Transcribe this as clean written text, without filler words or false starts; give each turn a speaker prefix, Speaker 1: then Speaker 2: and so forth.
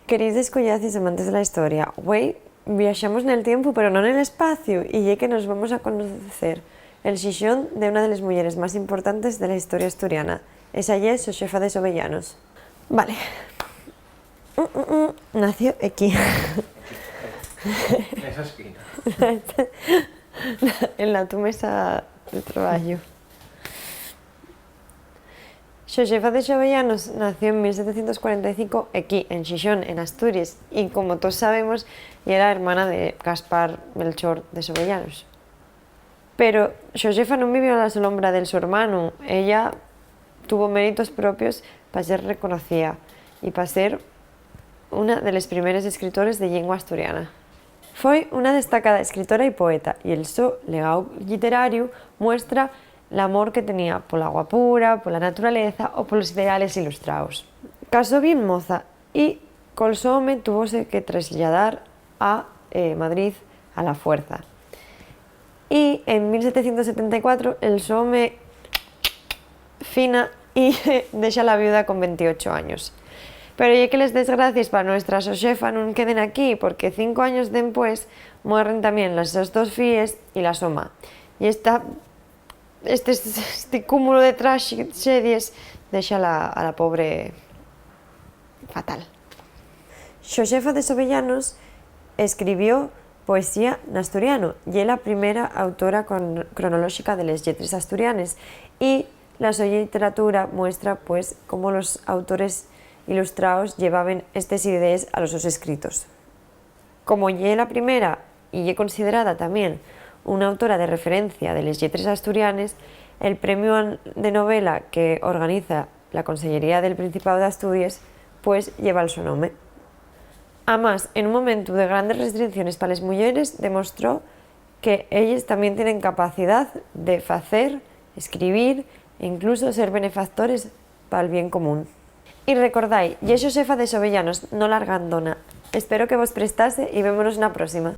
Speaker 1: Queréis descollazis amantes de la historia. Güey, viaxamos nel tiempo pero non nel espacio y ye que nos vamos a conocer el xixón de una de las mujeres más importantes de la historia asturiana. Esa ye Xosefa de Sobellanos. Vale. Nació aquí.
Speaker 2: Esa esquina.
Speaker 1: En la tu mesa de trabajo. Xosefa de Xovellanos nació en 1745 aquí, en Xixón, en Asturias, y como todos sabemos, era hermana de Gaspar Melchor de Sobellanos. Pero Xosefa no vivió a la sombra de su hermano, ella tuvo méritos propios para ser reconocida y para ser una de las primeras escritores de lengua asturiana. Fue una destacada escritora y poeta, y el su legado literario muestra l'amor que tenía por la agua pura, por la naturaleza o por los ideales ilustrados. Casó bien moza y col su home tuvose que trasladar a Madrid a la fuerza. Y en 1774 el su home fina y deja la viuda con 28 años. Pero ya que les desgracias para nuestra Xosefa no queden aquí, porque 5 años después mueren también las dos filles y la soma. Y este cúmulo de tragedias deja a la pobre fatal. Xosefa de Sobellanos escribió poesía en asturiano y es la primera autora cronológica de las letras asturianas, y la su literatura muestra pues cómo los autores ilustrados llevaban estas ideas a los sus escritos. Como es la primera y es considerada también una autora de referencia de las letras asturianas, el premio de novela que organiza la Consellería del Principado de Asturias pues lleva el su nombre. Además, en un momento de grandes restricciones para las mujeres, demostró que ellas también tienen capacidad de hacer, escribir e incluso ser benefactores para el bien común. Y recordáis, ye Xosefa de Sobellanos, no largandona. Espero que vos prestase y vémonos en la próxima.